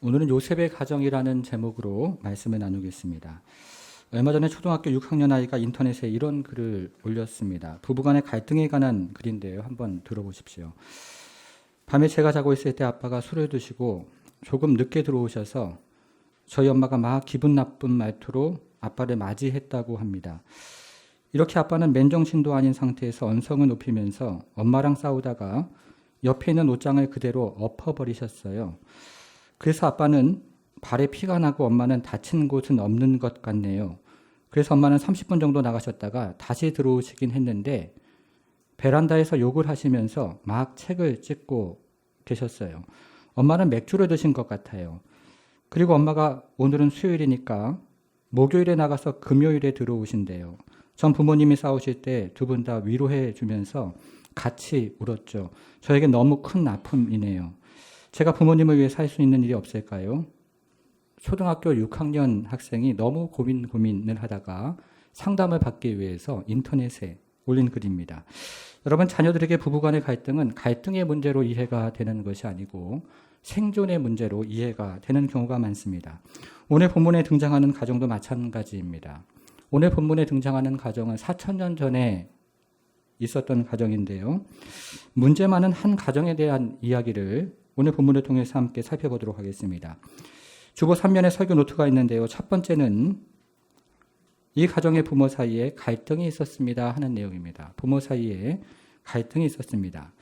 오늘은 요셉의 가정이라는 제목으로 말씀을 나누겠습니다. 얼마 전에 초등학교 6학년 아이가 인터넷에 이런 글을 올렸습니다. 부부간의 갈등에 관한 글인데요. 한번 들어보십시오. 밤에 제가 자고 있을 때 아빠가 술을 드시고 조금 늦게 들어오셔서 저희 엄마가 막 기분 나쁜 말투로 아빠를 맞이했다고 합니다. 이렇게 아빠는 맨정신도 아닌 상태에서 언성을 높이면서 엄마랑 싸우다가 옆에 있는 옷장을 그대로 엎어버리셨어요. 그래서 아빠는 발에 피가 나고 엄마는 다친 곳은 없는 것 같네요. 그래서 엄마는 30분 정도 나가셨다가 다시 들어오시긴 했는데 베란다에서 욕을 하시면서 막 책을 찍고 계셨어요. 엄마는 맥주를 드신 것 같아요. 그리고 엄마가 오늘은 수요일이니까 목요일에 나가서 금요일에 들어오신대요. 전 부모님이 싸우실 때 두 분 다 위로해 주면서 같이 울었죠. 저에게 너무 큰 아픔이네요. 제가 부모님을 위해 살 수 있는 일이 없을까요? 초등학교 6학년 학생이 너무 고민을 하다가 상담을 받기 위해서 인터넷에 올린 글입니다. 여러분, 자녀들에게 부부간의 갈등은 갈등의 문제로 이해가 되는 것이 아니고 생존의 문제로 이해가 되는 경우가 많습니다. 오늘 본문에 등장하는 가정도 마찬가지입니다. 오늘 본문에 등장하는 가정은 4,000년 전에 있었던 가정인데요. 문제 많은 한 가정에 대한 이야기를 오늘 본문을 통해서 함께 살펴보도록 하겠습니다. 주보 3면에 설교 노트가 있는데요. 첫 번째는 이 가정의 부모 사이에 갈등이 있었습니다 하는 내용입니다. 부모 사이에 갈등이 있었습니다.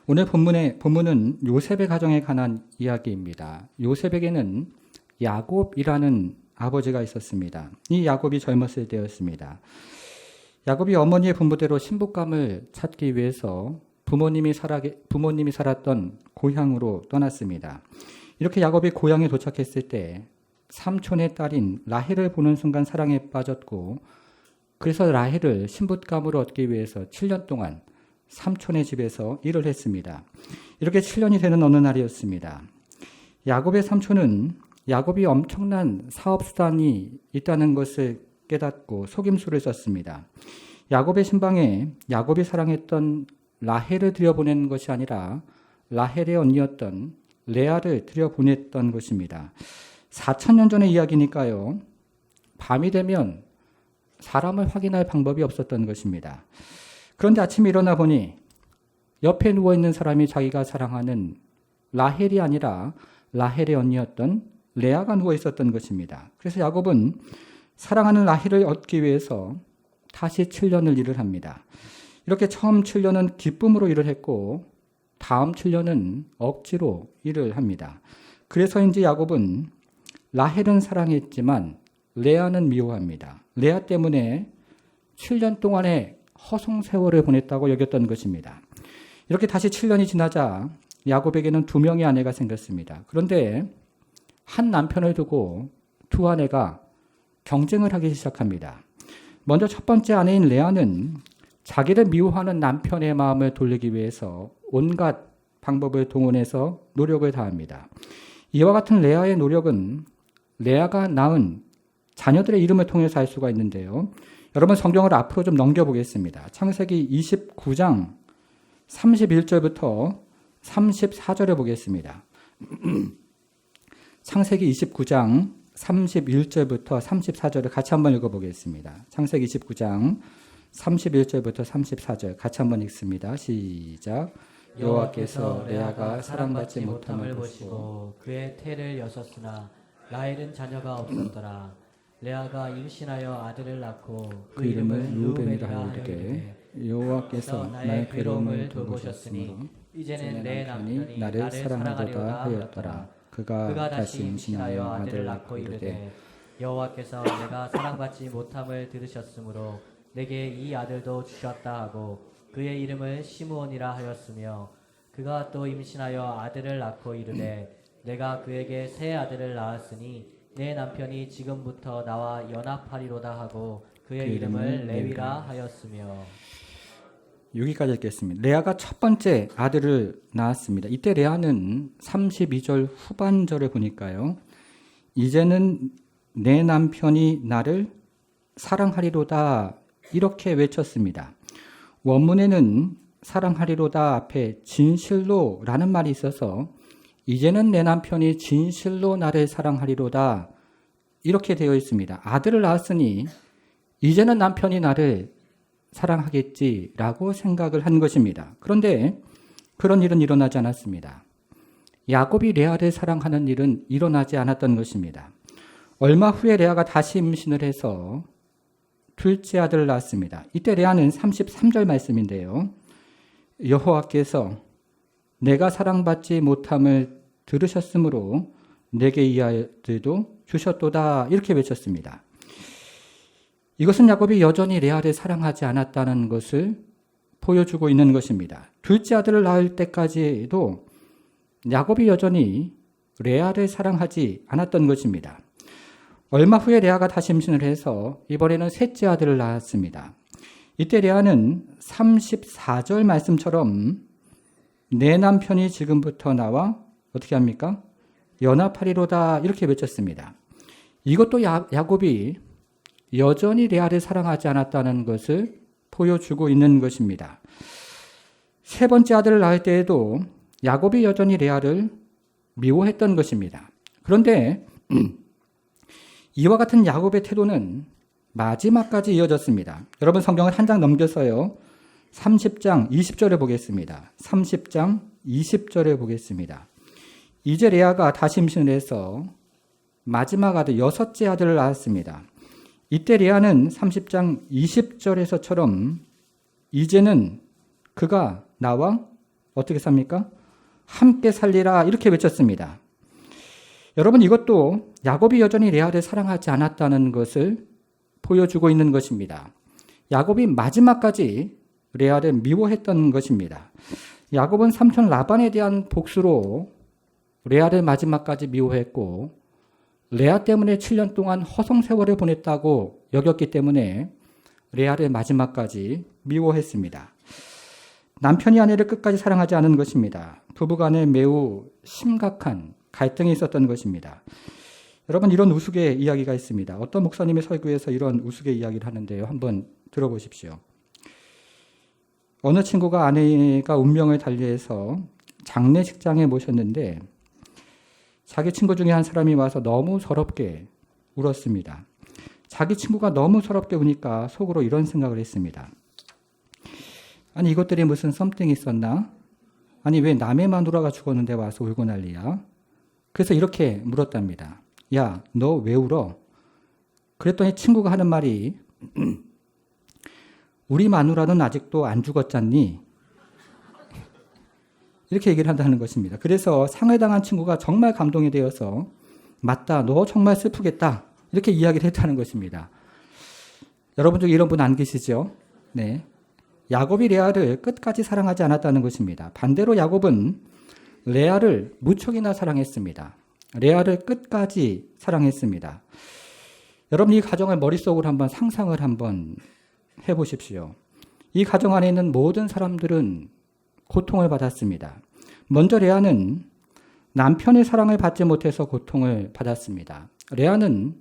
오늘 본문은 요셉의 가정에 관한 이야기입니다. 요셉에게는 야곱이라는 아버지가 있었습니다. 이 야곱이 젊었을 때였습니다. 야곱이 어머니의 분부대로 신부감을 찾기 위해서 부모님이 살았던 고향으로 떠났습니다. 이렇게 야곱이 고향에 도착했을 때 삼촌의 딸인 라헬을 보는 순간 사랑에 빠졌고, 그래서 라헬을 신부감으로 얻기 위해서 7년 동안 삼촌의 집에서 일을 했습니다. 이렇게 7년이 되는 어느 날이었습니다. 야곱의 삼촌은 야곱이 엄청난 사업수단이 있다는 것을 깨닫고 속임수를 썼습니다. 야곱의 신방에 야곱이 사랑했던 라헬을 들여보낸 것이 아니라 라헬의 언니였던 레아를 들여보냈던 것입니다. 4,000년 전의 이야기니까요. 밤이 되면 사람을 확인할 방법이 없었던 것입니다. 그런데 아침에 일어나 보니 옆에 누워있는 사람이 자기가 사랑하는 라헬이 아니라 라헬의 언니였던 레아가 누워있었던 것입니다. 그래서 야곱은 사랑하는 라헬을 얻기 위해서 다시 7년을 일을 합니다. 이렇게 처음 7년은 기쁨으로 일을 했고 다음 7년은 억지로 일을 합니다. 그래서인지 야곱은 라헬은 사랑했지만 레아는 미워합니다. 레아 때문에 7년 동안의 허송 세월을 보냈다고 여겼던 것입니다. 이렇게 다시 7년이 지나자 야곱에게는 2명의 아내가 생겼습니다. 그런데 한 남편을 두고 두 아내가 경쟁을 하기 시작합니다. 먼저 첫 번째 아내인 레아는 자기를 미워하는 남편의 마음을 돌리기 위해서 온갖 방법을 동원해서 노력을 다합니다. 이와 같은 레아의 노력은 레아가 낳은 자녀들의 이름을 통해서 알 수가 있는데요. 여러분, 성경을 앞으로 좀 넘겨보겠습니다. 창세기 29장 31절부터 34절을 보겠습니다. 창세기 29장 31절부터 34절을 같이 한번 읽어보겠습니다. 창세기 29장 31절부터 34절 같이 한번 읽습니다. 시작. 여호와께서 레아가 사랑받지 못함을 보시고 그의 태를 여섰으나 라헬은 자녀가 없었더라. 레아가 임신하여 아들을 낳고 그 이름을 루벤이라 하였되 여호와께서 나의 괴로움을 돌보셨으니 이제는 내 남편이 나를 사랑하도다 하였더라. 그가 다시 임신하여 아들을 낳고 이르되 여호와께서 내가 사랑받지 못함을 들으셨으므로 내게 이 아들도 주셨다 하고 그의 이름을 시므온이라 하였으며 그가 또 임신하여 아들을 낳고 이르되 내가 그에게 새 아들을 낳았으니 내 남편이 지금부터 나와 연합하리로다 하고 그의 이름을 레위라 하였으며. 여기까지 읽겠습니다. 레아가 첫 번째 아들을 낳았습니다. 이때 레아는 32절 후반절을 보니까요. 이제는 내 남편이 나를 사랑하리로다 이렇게 외쳤습니다. 원문에는 사랑하리로다 앞에 진실로라는 말이 있어서 이제는 내 남편이 진실로 나를 사랑하리로다. 이렇게 되어 있습니다. 아들을 낳았으니 이제는 남편이 나를 사랑하겠지라고 생각을 한 것입니다. 그런데 그런 일은 일어나지 않았습니다. 야곱이 레아를 사랑하는 일은 일어나지 않았던 것입니다. 얼마 후에 레아가 다시 임신을 해서 둘째 아들을 낳았습니다. 이때 레아는 33절 말씀인데요. 여호와께서 내가 사랑받지 못함을 들으셨으므로 내게 이 아들도 주셨도다. 이렇게 외쳤습니다. 이것은 야곱이 여전히 레아를 사랑하지 않았다는 것을 보여주고 있는 것입니다. 둘째 아들을 낳을 때까지도 야곱이 여전히 레아를 사랑하지 않았던 것입니다. 얼마 후에 레아가 다시 임신을 해서 이번에는 셋째 아들을 낳았습니다. 이때 레아는 34절 말씀처럼 내 남편이 지금부터 나와 어떻게 합니까? 연합하리로다 이렇게 외쳤습니다. 이것도 야곱이 여전히 레아를 사랑하지 않았다는 것을 보여주고 있는 것입니다. 세 번째 아들을 낳을 때에도 야곱이 여전히 레아를 미워했던 것입니다. 그런데 이와 같은 야곱의 태도는 마지막까지 이어졌습니다. 여러분 성경을 한 장 넘겨서요. 30장 20절에 보겠습니다. 30장 20절에 보겠습니다. 이제 레아가 다시 임신을 해서 마지막 아들, 여섯째 아들을 낳았습니다. 이때 레아는 30장 20절에서처럼 이제는 그가 나와 어떻게 삽니까? 함께 살리라 이렇게 외쳤습니다. 여러분 이것도 야곱이 여전히 레아를 사랑하지 않았다는 것을 보여주고 있는 것입니다. 야곱이 마지막까지 레아를 미워했던 것입니다. 야곱은 삼촌 라반에 대한 복수로 레아를 마지막까지 미워했고 레아 때문에 7년 동안 허송세월을 보냈다고 여겼기 때문에 레아를 마지막까지 미워했습니다. 남편이 아내를 끝까지 사랑하지 않은 것입니다. 부부간에 매우 심각한 갈등이 있었던 것입니다. 여러분 이런 우스개 이야기가 있습니다. 어떤 목사님의 설교에서 이런 우스개 이야기를 하는데요. 한번 들어보십시오. 어느 친구가 아내가 운명을 달리해서 장례식장에 모셨는데 자기 친구 중에 한 사람이 와서 너무 서럽게 울었습니다. 자기 친구가 너무 서럽게 우니까 속으로 이런 생각을 했습니다. 아니 이것들이 무슨 썸띵이 있었나? 아니 왜 남의 마누라가 죽었는데 와서 울고 난리야? 그래서 이렇게 물었답니다. 야, 너 왜 울어? 그랬더니 친구가 하는 말이 우리 마누라는 아직도 안 죽었잖니? 이렇게 얘기를 한다는 것입니다. 그래서 상을 당한 친구가 정말 감동이 되어서 맞다, 너 정말 슬프겠다 이렇게 이야기를 했다는 것입니다. 여러분 중에 이런 분 안 계시죠? 네. 야곱이 레아를 끝까지 사랑하지 않았다는 것입니다. 반대로 야곱은 레아를 무척이나 사랑했습니다. 레아를 끝까지 사랑했습니다. 여러분 이 가정을 머릿속으로 한번 상상을 한번 해보십시오. 이 가정 안에 있는 모든 사람들은 고통을 받았습니다. 먼저 레아는 남편의 사랑을 받지 못해서 고통을 받았습니다. 레아는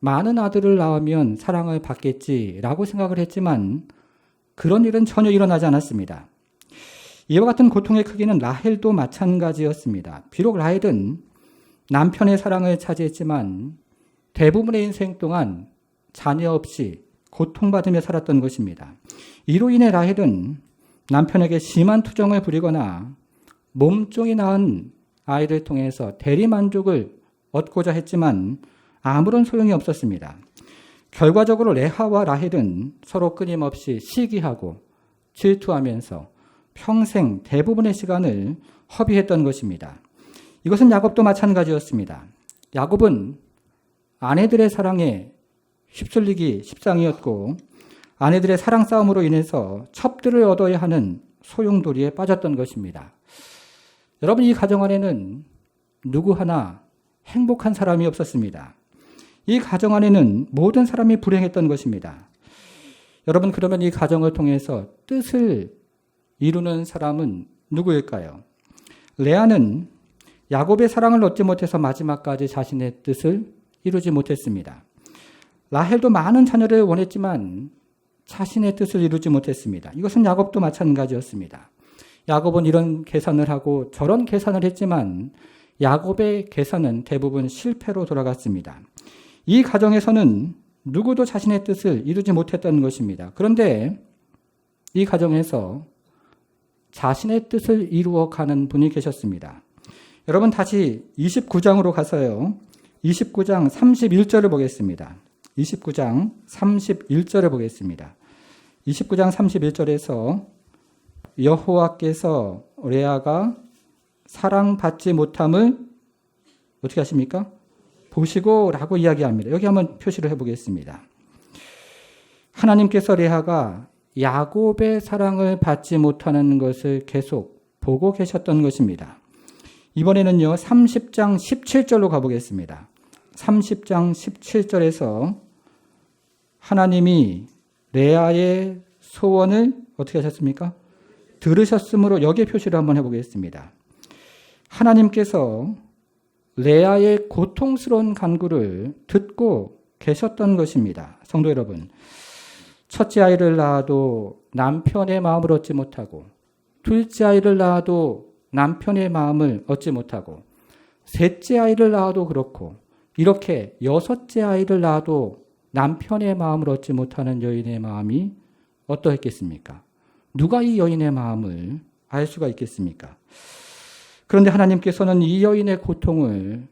많은 아들을 낳으면 사랑을 받겠지라고 생각을 했지만 그런 일은 전혀 일어나지 않았습니다. 이와 같은 고통의 크기는 라헬도 마찬가지였습니다. 비록 라헬은 남편의 사랑을 차지했지만 대부분의 인생 동안 자녀 없이 고통받으며 살았던 것입니다. 이로 인해 라헬은 남편에게 심한 투정을 부리거나 몸종이 낳은 아이를 통해서 대리만족을 얻고자 했지만 아무런 소용이 없었습니다. 결과적으로 레아와 라헬은 서로 끊임없이 시기하고 질투하면서 평생 대부분의 시간을 허비했던 것입니다. 이것은 야곱도 마찬가지였습니다. 야곱은 아내들의 사랑에 휩쓸리기 십상이었고 아내들의 사랑 싸움으로 인해서 첩들을 얻어야 하는 소용돌이에 빠졌던 것입니다. 여러분 이 가정 안에는 누구 하나 행복한 사람이 없었습니다. 이 가정 안에는 모든 사람이 불행했던 것입니다. 여러분 그러면 이 가정을 통해서 뜻을 이루는 사람은 누구일까요? 레아는 야곱의 사랑을 얻지 못해서 마지막까지 자신의 뜻을 이루지 못했습니다. 라헬도 많은 자녀를 원했지만 자신의 뜻을 이루지 못했습니다. 이것은 야곱도 마찬가지였습니다. 야곱은 이런 계산을 하고 저런 계산을 했지만 야곱의 계산은 대부분 실패로 돌아갔습니다. 이 가정에서는 누구도 자신의 뜻을 이루지 못했던 것입니다. 그런데 이 가정에서 자신의 뜻을 이루어가는 분이 계셨습니다. 여러분 다시 29장으로 가서요. 29장 31절을 보겠습니다. 29장 31절을 보겠습니다. 29장 31절에서 여호와께서 레아가 사랑받지 못함을 어떻게 하십니까? 보시고 라고 이야기합니다. 여기 한번 표시를 해보겠습니다. 하나님께서 레아가 야곱의 사랑을 받지 못하는 것을 계속 보고 계셨던 것입니다. 이번에는요 30장 17절로 가보겠습니다. 30장 17절에서 하나님이 레아의 소원을 어떻게 하셨습니까? 들으셨으므로 여기에 표시를 한번 해보겠습니다. 하나님께서 레아의 고통스러운 간구를 듣고 계셨던 것입니다. 성도 여러분, 첫째 아이를 낳아도 남편의 마음을 얻지 못하고, 둘째 아이를 낳아도 남편의 마음을 얻지 못하고, 셋째 아이를 낳아도 그렇고, 이렇게 여섯째 아이를 낳아도 남편의 마음을 얻지 못하는 여인의 마음이 어떠했겠습니까? 누가 이 여인의 마음을 알 수가 있겠습니까? 그런데 하나님께서는 이 여인의 고통을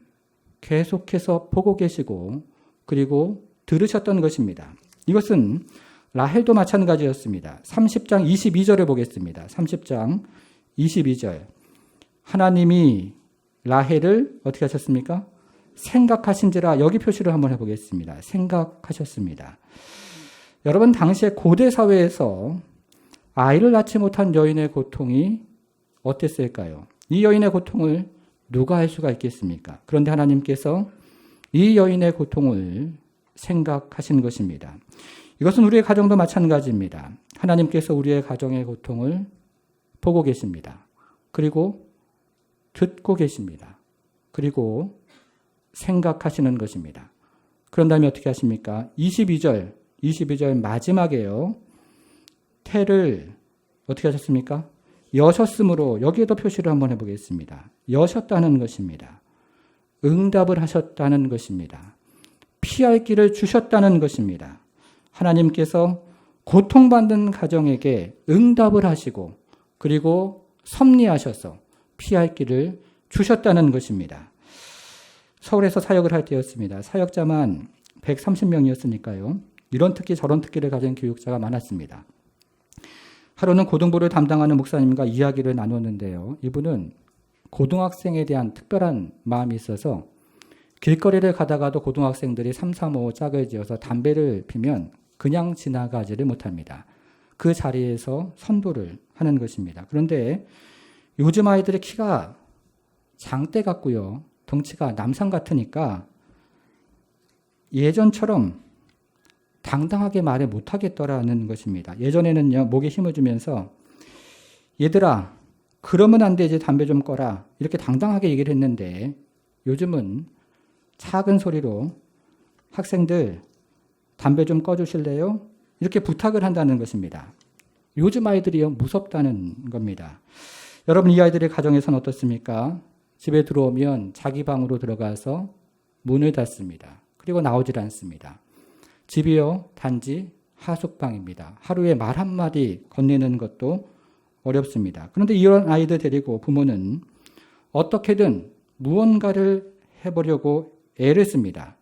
계속해서 보고 계시고 그리고 들으셨던 것입니다. 이것은 라헬도 마찬가지였습니다. 30장 22절을 보겠습니다. 30장 22절. 하나님이 라헬을 어떻게 하셨습니까? 생각하신지라. 여기 표시를 한번 해보겠습니다. 생각하셨습니다. 여러분 당시에 고대 사회에서 아이를 낳지 못한 여인의 고통이 어땠을까요? 이 여인의 고통을 누가 알 수가 있겠습니까? 그런데 하나님께서 이 여인의 고통을 생각하신 것입니다. 이것은 우리의 가정도 마찬가지입니다. 하나님께서 우리의 가정의 고통을 보고 계십니다. 그리고 듣고 계십니다. 그리고 생각하시는 것입니다. 그런 다음에 어떻게 하십니까? 22절 마지막에요. 태를 어떻게 하셨습니까? 여셨으므로 여기에도 표시를 한번 해보겠습니다. 여셨다는 것입니다. 응답을 하셨다는 것입니다. 피할 길을 주셨다는 것입니다. 하나님께서 고통받는 가정에게 응답을 하시고 그리고 섭리하셔서 피할 길을 주셨다는 것입니다. 서울에서 사역을 할 때였습니다. 사역자만 130명이었으니까요. 이런 특기 저런 특기를 가진 교육자가 많았습니다. 하루는 고등부를 담당하는 목사님과 이야기를 나눴는데요. 이분은 고등학생에 대한 특별한 마음이 있어서 길거리를 가다가도 고등학생들이 335 짝을 지어서 담배를 피면 그냥 지나가지를 못합니다. 그 자리에서 선도를 하는 것입니다. 그런데 요즘 아이들의 키가 장대 같고요. 덩치가 남산 같으니까 예전처럼 당당하게 말을 못하겠더라는 것입니다. 예전에는요, 목에 힘을 주면서 얘들아, 그러면 안 되지, 담배 좀 꺼라. 이렇게 당당하게 얘기를 했는데 요즘은 작은 소리로 학생들 담배 좀 꺼주실래요? 이렇게 부탁을 한다는 것입니다. 요즘 아이들이요, 무섭다는 겁니다. 여러분, 이 아이들의 가정에서는 어떻습니까? 집에 들어오면 자기 방으로 들어가서 문을 닫습니다. 그리고 나오질 않습니다. 집이요, 단지 하숙방입니다. 하루에 말 한마디 건네는 것도 어렵습니다. 그런데 이런 아이들 데리고 부모는 어떻게든 무언가를 해보려고 애를 씁니다.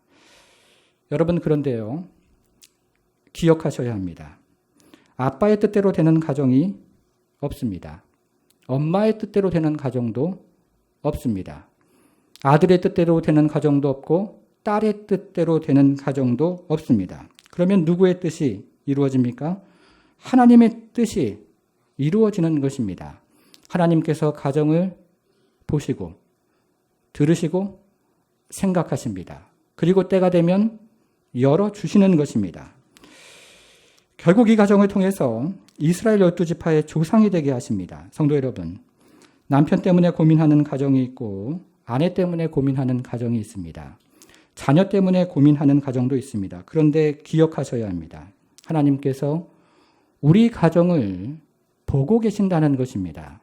여러분, 그런데요, 기억하셔야 합니다. 아빠의 뜻대로 되는 가정이 없습니다. 엄마의 뜻대로 되는 가정도 없습니다. 아들의 뜻대로 되는 가정도 없고 딸의 뜻대로 되는 가정도 없습니다. 그러면 누구의 뜻이 이루어집니까? 하나님의 뜻이 이루어지는 것입니다. 하나님께서 가정을 보시고 들으시고 생각하십니다. 그리고 때가 되면 열어주시는 것입니다. 결국 이 가정을 통해서 이스라엘 12지파의 조상이 되게 하십니다. 성도 여러분, 남편 때문에 고민하는 가정이 있고 아내 때문에 고민하는 가정이 있습니다. 자녀 때문에 고민하는 가정도 있습니다. 그런데 기억하셔야 합니다. 하나님께서 우리 가정을 보고 계신다는 것입니다.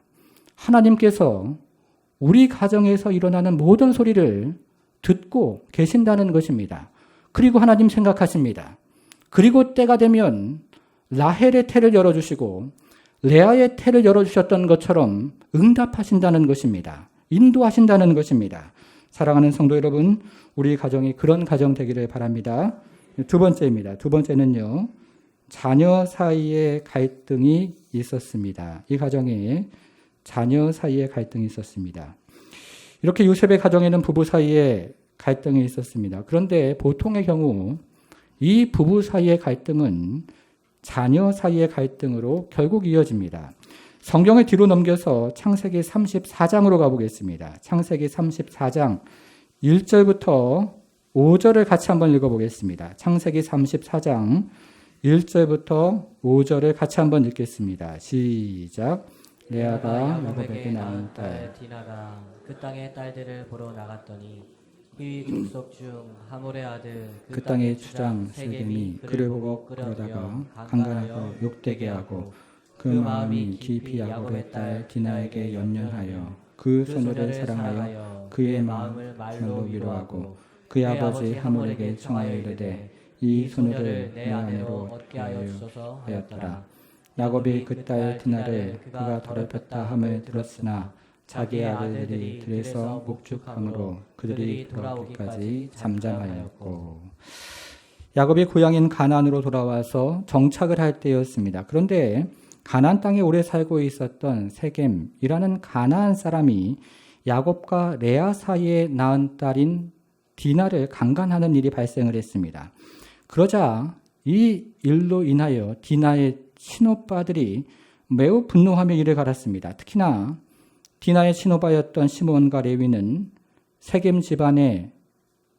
하나님께서 우리 가정에서 일어나는 모든 소리를 듣고 계신다는 것입니다. 그리고 하나님 생각하십니다. 그리고 때가 되면 라헬의 태를 열어주시고 레아의 태를 열어주셨던 것처럼 응답하신다는 것입니다. 인도하신다는 것입니다. 사랑하는 성도 여러분, 우리 가정이 그런 가정 되기를 바랍니다. 두 번째입니다. 두 번째는요, 자녀 사이에 갈등이 있었습니다. 이 가정에 자녀 사이에 갈등이 있었습니다. 이렇게 요셉의 가정에는 부부 사이에 갈등이 있었습니다. 그런데 보통의 경우 이 부부 사이의 갈등은 자녀 사이의 갈등으로 결국 이어집니다. 성경을 뒤로 넘겨서 창세기 34장으로 가보겠습니다. 창세기 34장 1절부터 5절을 같이 한번 읽어보겠습니다. 창세기 34장 1절부터 5절을 같이 한번 읽겠습니다. 시작. 레아가 야곱에게 낳은 딸 디나가 그 땅의 딸들을 보러 나갔더니 그 족속 중 하몰의 아들 그 땅의 주장 세겜이 그를 보고 끌어다가 강간하여 욕되게 하고 그 마음이 깊이 야곱의 딸 디나에게 연연하여 그 소녀를 사랑하여 그의 마음을 말로 위로하고 그의 아버지 하몰에게 청하여 이르되 이 소녀를 내 아내로 얻게 하여 주소서 하였더라. 야곱이 그 딸 디나를 그가 더럽혔다 함을 들었으나 자기의 아들들이 들에서 목축함으로 그들이 돌아오기까지 잠잠하였고. 야곱이 고향인 가나안으로 돌아와서 정착을 할 때였습니다. 그런데 가나안 땅에 오래 살고 있었던 세겜이라는 가나안 사람이 야곱과 레아 사이에 낳은 딸인 디나를 강간하는 일이 발생을 했습니다. 그러자 이 일로 인하여 디나의 친오빠들이 매우 분노하며 이를 갈았습니다. 특히나 디나의 친오빠였던 시므온과 레위는 세겜 집안의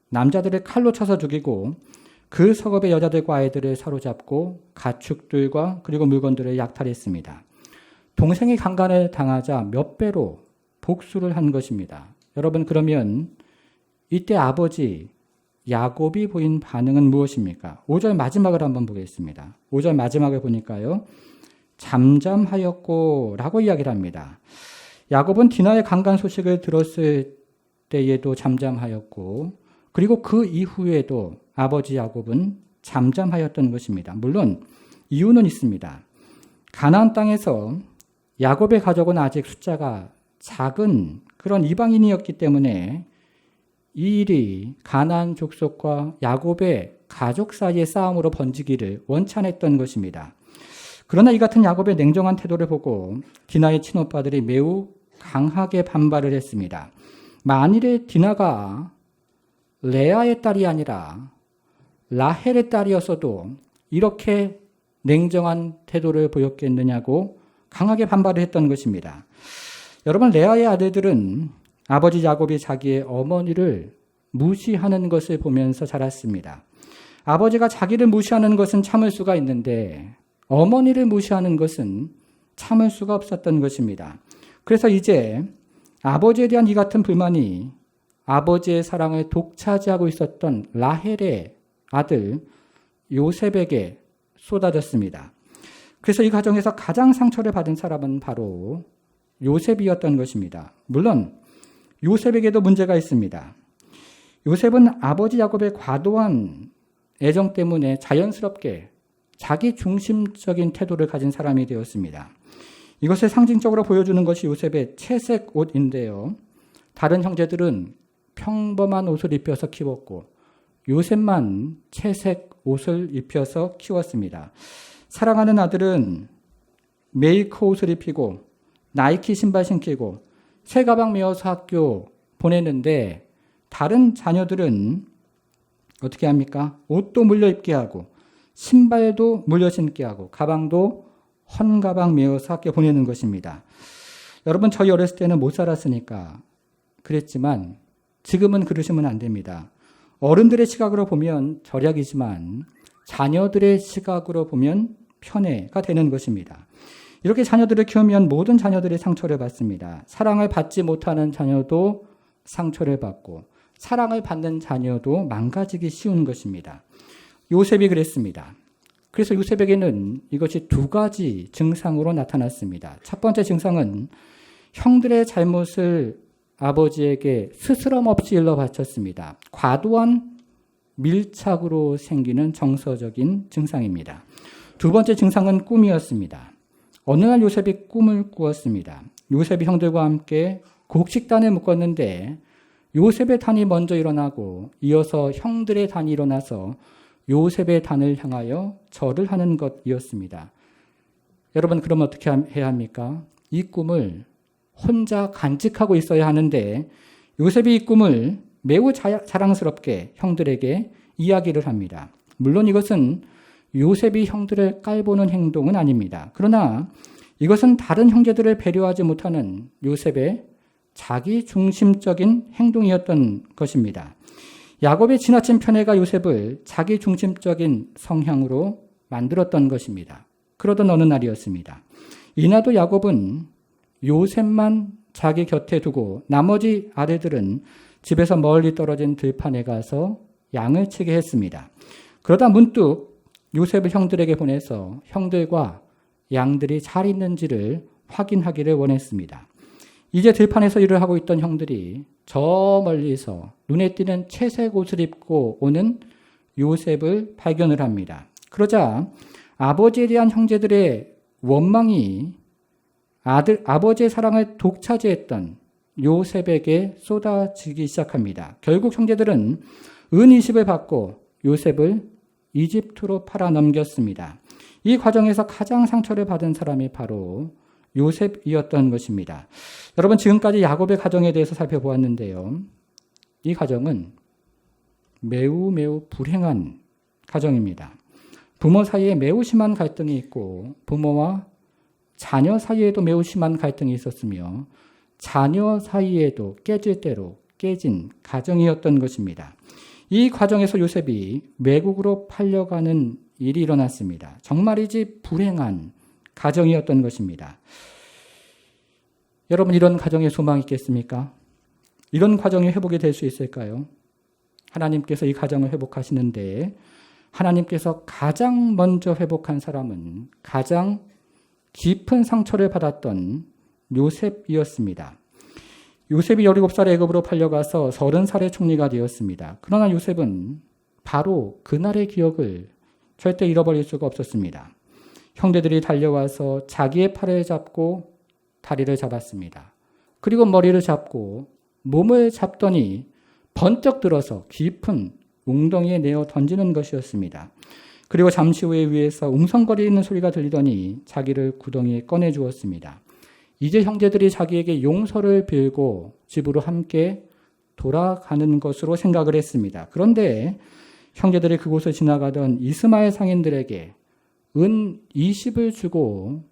남자들을 칼로 쳐서 죽이고 그 성읍의 여자들과 아이들을 사로잡고 가축들과 그리고 물건들을 약탈했습니다. 동생이 강간을 당하자 몇 배로 복수를 한 것입니다. 여러분, 그러면 이때 아버지 야곱이 보인 반응은 무엇입니까? 5절 마지막을 한번 보겠습니다. 5절 마지막을 보니까요, 잠잠하였고 라고 이야기를 합니다. 야곱은 디나의 강간 소식을 들었을 때에도 잠잠하였고, 그리고 그 이후에도 아버지 야곱은 잠잠하였던 것입니다. 물론 이유는 있습니다. 가나안 땅에서 야곱의 가족은 아직 숫자가 작은 그런 이방인이었기 때문에 이 일이 가나안 족속과 야곱의 가족 사이의 싸움으로 번지기를 원치 않았던 것입니다. 그러나 이 같은 야곱의 냉정한 태도를 보고 디나의 친오빠들이 매우 강하게 반발을 했습니다. 만일에 디나가 레아의 딸이 아니라 라헬의 딸이었어도 이렇게 냉정한 태도를 보였겠느냐고 강하게 반발을 했던 것입니다. 여러분, 레아의 아들들은 아버지 야곱이 자기의 어머니를 무시하는 것을 보면서 자랐습니다. 아버지가 자기를 무시하는 것은 참을 수가 있는데 어머니를 무시하는 것은 참을 수가 없었던 것입니다. 그래서 이제 아버지에 대한 이 같은 불만이 아버지의 사랑을 독차지하고 있었던 라헬의 아들 요셉에게 쏟아졌습니다. 그래서 이 가정에서 가장 상처를 받은 사람은 바로 요셉이었던 것입니다. 물론 요셉에게도 문제가 있습니다. 요셉은 아버지 야곱의 과도한 애정 때문에 자연스럽게 자기 중심적인 태도를 가진 사람이 되었습니다. 이것을 상징적으로 보여주는 것이 요셉의 채색 옷인데요. 다른 형제들은 평범한 옷을 입혀서 키웠고 요셉만 채색 옷을 입혀서 키웠습니다. 사랑하는 아들은 메이커 옷을 입히고 나이키 신발 신기고 새 가방 메어서 학교 보내는데 다른 자녀들은 어떻게 합니까? 옷도 물려 입게 하고 신발도 물려 신게 하고 가방도 헌 가방 메어서 학교 보내는 것입니다. 여러분, 저희 어렸을 때는 못 살았으니까 그랬지만 지금은 그러시면 안 됩니다. 어른들의 시각으로 보면 절약이지만 자녀들의 시각으로 보면 편애가 되는 것입니다. 이렇게 자녀들을 키우면 모든 자녀들이 상처를 받습니다. 사랑을 받지 못하는 자녀도 상처를 받고 사랑을 받는 자녀도 망가지기 쉬운 것입니다. 요셉이 그랬습니다. 그래서 요셉에게는 이것이 두 가지 증상으로 나타났습니다. 첫 번째 증상은 형들의 잘못을 아버지에게 스스럼 없이 일러 바쳤습니다. 과도한 밀착으로 생기는 정서적인 증상입니다. 두 번째 증상은 꿈이었습니다. 어느 날 요셉이 꿈을 꾸었습니다. 요셉이 형들과 함께 곡식단에 묶었는데 요셉의 단이 먼저 일어나고 이어서 형들의 단이 일어나서 요셉의 단을 향하여 절을 하는 것이었습니다. 여러분, 그럼 어떻게 해야 합니까? 이 꿈을 혼자 간직하고 있어야 하는데 요셉이 이 꿈을 매우 자랑스럽게 형들에게 이야기를 합니다. 물론 이것은 요셉이 형들을 깔보는 행동은 아닙니다. 그러나 이것은 다른 형제들을 배려하지 못하는 요셉의 자기 중심적인 행동이었던 것입니다. 야곱의 지나친 편애가 요셉을 자기 중심적인 성향으로 만들었던 것입니다. 그러던 어느 날이었습니다. 이날도 야곱은 요셉만 자기 곁에 두고 나머지 아들들은 집에서 멀리 떨어진 들판에 가서 양을 치게 했습니다. 그러다 문득 요셉을 형들에게 보내서 형들과 양들이 잘 있는지를 확인하기를 원했습니다. 이제 들판에서 일을 하고 있던 형들이 저 멀리서 눈에 띄는 채색 옷을 입고 오는 요셉을 발견을 합니다. 그러자 아버지에 대한 형제들의 원망이 아버지의 사랑을 독차지했던 요셉에게 쏟아지기 시작합니다. 결국 형제들은 은 20을 받고 요셉을 이집트로 팔아 넘겼습니다. 이 과정에서 가장 상처를 받은 사람이 바로 요셉이었던 것입니다. 여러분, 지금까지 야곱의 가정에 대해서 살펴보았는데요. 이 가정은 매우 불행한 가정입니다. 부모 사이에 매우 심한 갈등이 있고 부모와 자녀 사이에도 매우 심한 갈등이 있었으며 자녀 사이에도 깨질 대로 깨진 가정이었던 것입니다. 이 과정에서 요셉이 외국으로 팔려가는 일이 일어났습니다. 정말이지 불행한 가정이었던 것입니다. 여러분, 이런 가정에 소망이 있겠습니까? 이런 가정이 회복이 될 수 있을까요? 하나님께서 이 가정을 회복하시는데 하나님께서 가장 먼저 회복한 사람은 가장 깊은 상처를 받았던 요셉이었습니다. 요셉이 17살에 애굽으로 팔려가서 30살의 총리가 되었습니다. 그러나 요셉은 바로 그날의 기억을 절대 잃어버릴 수가 없었습니다. 형제들이 달려와서 자기의 팔을 잡고 다리를 잡았습니다. 그리고 머리를 잡고 몸을 잡더니 번쩍 들어서 깊은 웅덩이에 내어 던지는 것이었습니다. 그리고 잠시 후에 위에서 웅성거리는 소리가 들리더니 자기를 구덩이에 꺼내 주었습니다. 이제 형제들이 자기에게 용서를 빌고 집으로 함께 돌아가는 것으로 생각을 했습니다. 그런데 형제들이 그곳을 지나가던 이스마엘 상인들에게 은 20을 주고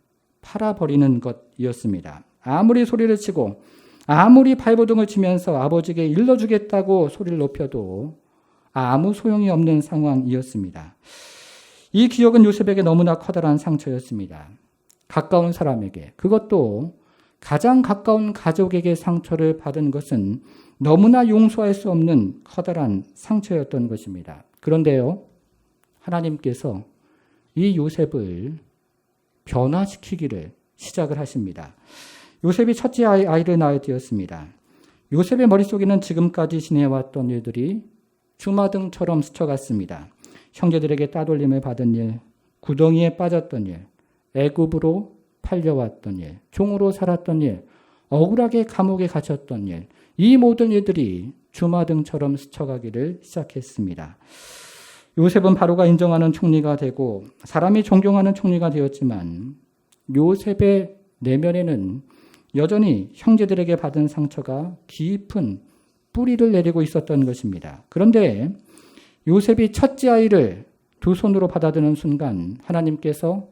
팔아버리는 것이었습니다. 아무리 소리를 치고 아무리 발버둥을 치면서 아버지에게 일러주겠다고 소리를 높여도 아무 소용이 없는 상황이었습니다. 이 기억은 요셉에게 너무나 커다란 상처였습니다. 가까운 사람에게, 그것도 가장 가까운 가족에게 상처를 받은 것은 너무나 용서할 수 없는 커다란 상처였던 것입니다. 그런데요, 하나님께서 이 요셉을 변화시키기를 시작을 하십니다. 요셉이 첫째 아이를 낳게 되었습니다. 요셉의 머릿속에는 지금까지 지내왔던 일들이 주마등처럼 스쳐갔습니다. 형제들에게 따돌림을 받은 일, 구덩이에 빠졌던 일, 애굽으로 팔려왔던 일, 종으로 살았던 일, 억울하게 감옥에 갇혔던 일, 이 모든 일들이 주마등처럼 스쳐가기를 시작했습니다. 요셉은 바로가 인정하는 총리가 되고 사람이 존경하는 총리가 되었지만 요셉의 내면에는 여전히 형제들에게 받은 상처가 깊은 뿌리를 내리고 있었던 것입니다. 그런데 요셉이 첫째 아이를 두 손으로 받아드는 순간 하나님께서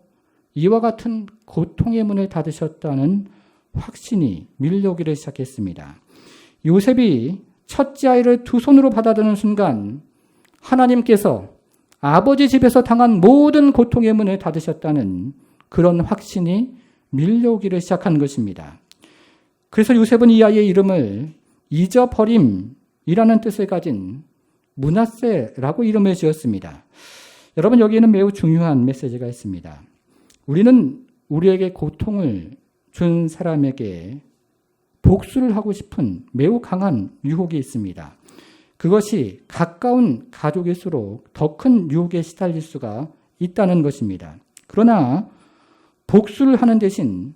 이와 같은 고통의 문을 닫으셨다는 확신이 밀려오기를 시작했습니다. 요셉이 첫째 아이를 두 손으로 받아드는 순간 하나님께서 아버지 집에서 당한 모든 고통의 문을 닫으셨다는 그런 확신이 밀려오기를 시작한 것입니다. 그래서 요셉은 이 아이의 이름을 잊어버림이라는 뜻을 가진 므낫세라고 이름을 지었습니다. 여러분, 여기에는 매우 중요한 메시지가 있습니다. 우리는 우리에게 고통을 준 사람에게 복수를 하고 싶은 매우 강한 유혹이 있습니다. 그것이 가까운 가족일수록 더 큰 유혹에 시달릴 수가 있다는 것입니다. 그러나 복수를 하는 대신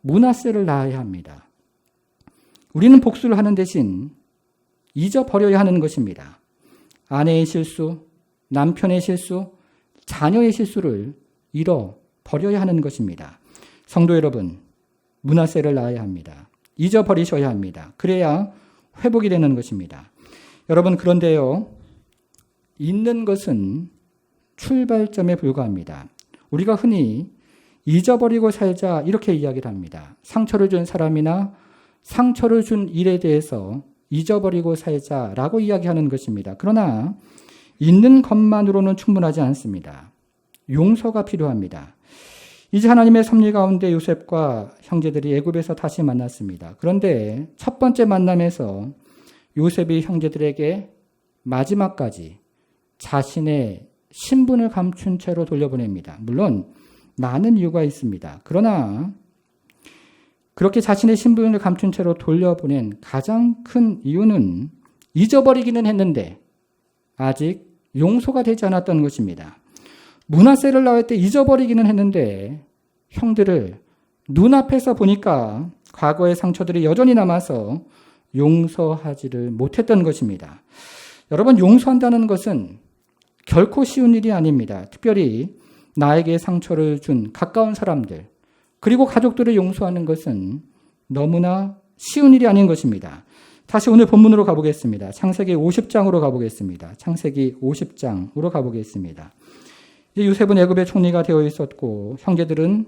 문화세를 낳아야 합니다. 우리는 복수를 하는 대신 잊어버려야 하는 것입니다. 아내의 실수, 남편의 실수, 자녀의 실수를 잃어버려야 하는 것입니다. 성도 여러분, 문화세를 낳아야 합니다. 잊어버리셔야 합니다. 그래야 회복이 되는 것입니다. 여러분, 그런데요, 잊는 것은 출발점에 불과합니다. 우리가 흔히 잊어버리고 살자 이렇게 이야기를 합니다. 상처를 준 사람이나 상처를 준 일에 대해서 잊어버리고 살자라고 이야기하는 것입니다. 그러나 잊는 것만으로는 충분하지 않습니다. 용서가 필요합니다. 이제 하나님의 섭리 가운데 요셉과 형제들이 애굽에서 다시 만났습니다. 그런데 첫 번째 만남에서 요셉이 형제들에게 마지막까지 자신의 신분을 감춘 채로 돌려보냅니다. 물론 많은 이유가 있습니다. 그러나 그렇게 자신의 신분을 감춘 채로 돌려보낸 가장 큰 이유는 잊어버리기는 했는데 아직 용서가 되지 않았던 것입니다. 문화세를 낳을 때 잊어버리기는 했는데 형들을 눈앞에서 보니까 과거의 상처들이 여전히 남아서 용서하지를 못했던 것입니다. 여러분, 용서한다는 것은 결코 쉬운 일이 아닙니다. 특별히 나에게 상처를 준 가까운 사람들, 그리고 가족들을 용서하는 것은 너무나 쉬운 일이 아닌 것입니다. 다시 오늘 본문으로 가보겠습니다. 창세기 50장으로 가보겠습니다. 창세기 50장으로 가보겠습니다. 이제 요셉은 애굽의 총리가 되어 있었고 형제들은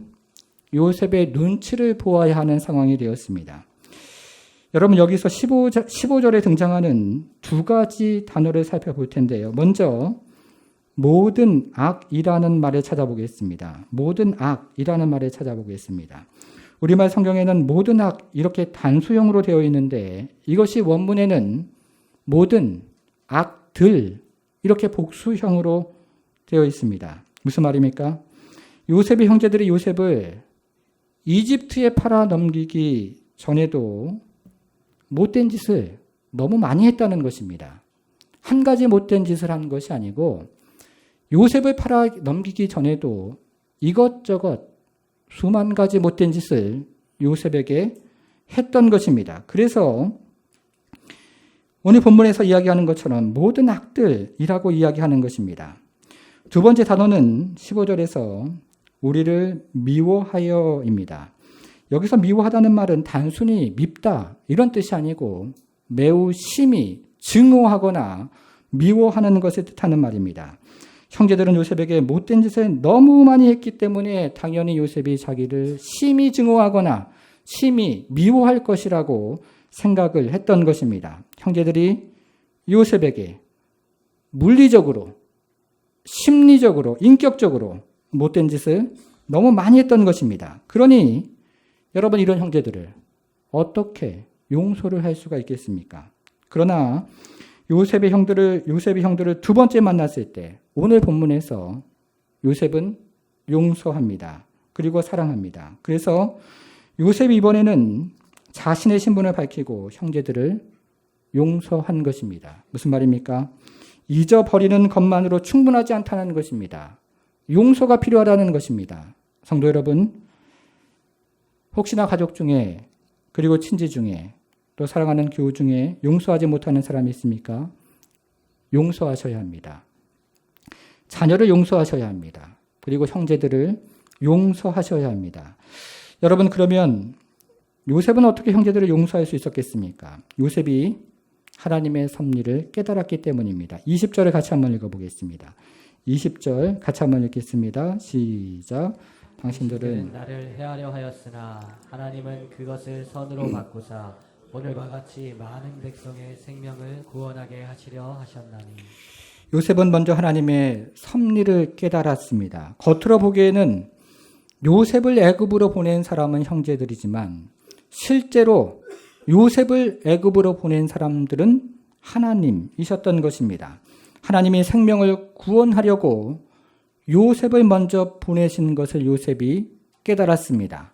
요셉의 눈치를 보아야 하는 상황이 되었습니다. 여러분, 여기서 15절에 등장하는 두 가지 단어를 살펴볼 텐데요. 먼저 모든 악이라는 말을 찾아보겠습니다. 모든 악이라는 말을 찾아보겠습니다. 우리말 성경에는 모든 악 이렇게 단수형으로 되어 있는데 이것이 원문에는 모든 악들 이렇게 복수형으로 되어 있습니다. 무슨 말입니까? 요셉의 형제들이 요셉을 이집트에 팔아 넘기기 전에도 못된 짓을 너무 많이 했다는 것입니다. 한 가지 못된 짓을 한 것이 아니고 요셉을 팔아 넘기기 전에도 이것저것 수만 가지 못된 짓을 요셉에게 했던 것입니다. 그래서 오늘 본문에서 이야기하는 것처럼 모든 악들이라고 이야기하는 것입니다. 두 번째 단어는 15절에서 우리를 미워하여입니다. 여기서 미워하다는 말은 단순히 밉다 이런 뜻이 아니고 매우 심히 증오하거나 미워하는 것을 뜻하는 말입니다. 형제들은 요셉에게 못된 짓을 너무 많이 했기 때문에 당연히 요셉이 자기를 심히 증오하거나 심히 미워할 것이라고 생각을 했던 것입니다. 형제들이 요셉에게 물리적으로, 심리적으로, 인격적으로 못된 짓을 너무 많이 했던 것입니다. 그러니 여러분, 이런 형제들을 어떻게 용서를 할 수가 있겠습니까? 그러나 요셉의 형들을 두 번째 만났을 때 오늘 본문에서 요셉은 용서합니다. 그리고 사랑합니다. 그래서 요셉이 이번에는 자신의 신분을 밝히고 형제들을 용서한 것입니다. 무슨 말입니까? 잊어버리는 것만으로 충분하지 않다는 것입니다. 용서가 필요하다는 것입니다. 성도 여러분, 혹시나 가족 중에 그리고 친지 중에 또 사랑하는 교우 중에 용서하지 못하는 사람이 있습니까? 용서하셔야 합니다. 자녀를 용서하셔야 합니다. 그리고 형제들을 용서하셔야 합니다. 여러분, 그러면 요셉은 어떻게 형제들을 용서할 수 있었겠습니까? 요셉이 하나님의 섭리를 깨달았기 때문입니다. 20절을 같이 한번 읽어보겠습니다. 20절 같이 한번 읽겠습니다. 시작. 당신들은 나를 해하려 하였으나 하나님은 그것을 선으로 바꾸사 오늘과 같이 많은 백성의 생명을 구원하게 하시려 하셨나니. 요셉은 먼저 하나님의 섭리를 깨달았습니다. 겉으로 보기에는 요셉을 애굽으로 보낸 사람은 형제들이지만 실제로 요셉을 애굽으로 보낸 사람들은 하나님이셨던 것입니다. 하나님이 생명을 구원하려고 요셉을 먼저 보내신 것을 요셉이 깨달았습니다.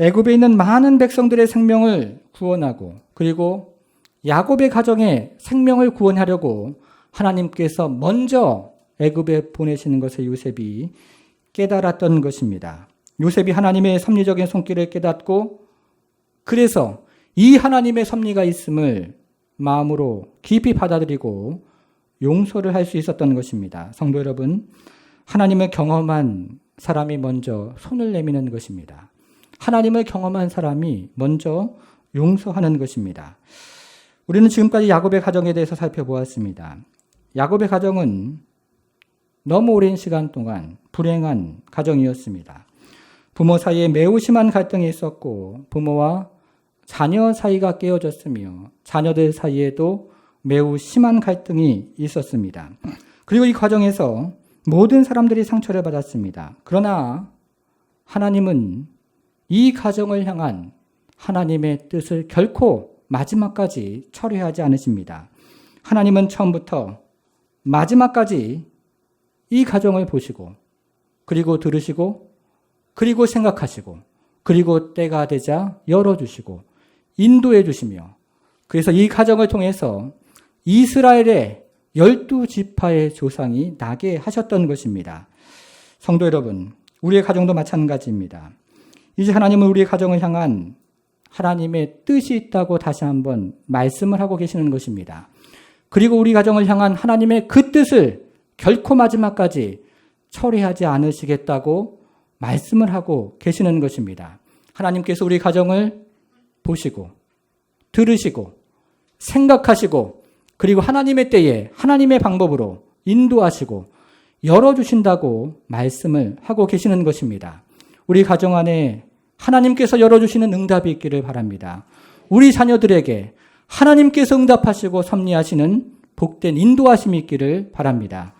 애굽에 있는 많은 백성들의 생명을 구원하고 그리고 야곱의 가정의 생명을 구원하려고 하나님께서 먼저 애굽에 보내시는 것을 요셉이 깨달았던 것입니다. 요셉이 하나님의 섭리적인 손길을 깨닫고 그래서 이 하나님의 섭리가 있음을 마음으로 깊이 받아들이고 용서를 할 수 있었던 것입니다. 성도 여러분, 하나님을 경험한 사람이 먼저 손을 내미는 것입니다. 하나님을 경험한 사람이 먼저 용서하는 것입니다. 우리는 지금까지 야곱의 가정에 대해서 살펴보았습니다. 야곱의 가정은 너무 오랜 시간 동안 불행한 가정이었습니다. 부모 사이에 매우 심한 갈등이 있었고 부모와 자녀 사이가 깨어졌으며 자녀들 사이에도 매우 심한 갈등이 있었습니다. 그리고 이 과정에서 모든 사람들이 상처를 받았습니다. 그러나 하나님은 이 가정을 향한 하나님의 뜻을 결코 마지막까지 철회하지 않으십니다. 하나님은 처음부터 마지막까지 이 가정을 보시고 그리고 들으시고 그리고 생각하시고 그리고 때가 되자 열어주시고 인도해 주시며 그래서 이 가정을 통해서 이스라엘의 12지파의 조상이 나게 하셨던 것입니다. 성도 여러분, 우리의 가정도 마찬가지입니다. 이제 하나님은 우리의 가정을 향한 하나님의 뜻이 있다고 다시 한번 말씀을 하고 계시는 것입니다. 그리고 우리 가정을 향한 하나님의 그 뜻을 결코 마지막까지 철회하지 않으시겠다고 말씀을 하고 계시는 것입니다. 하나님께서 우리 가정을 보시고 들으시고 생각하시고 그리고 하나님의 때에 하나님의 방법으로 인도하시고 열어주신다고 말씀을 하고 계시는 것입니다. 우리 가정 안에 하나님께서 열어주시는 응답이 있기를 바랍니다. 우리 자녀들에게 하나님께서 응답하시고 섭리하시는 복된 인도하심이 있기를 바랍니다.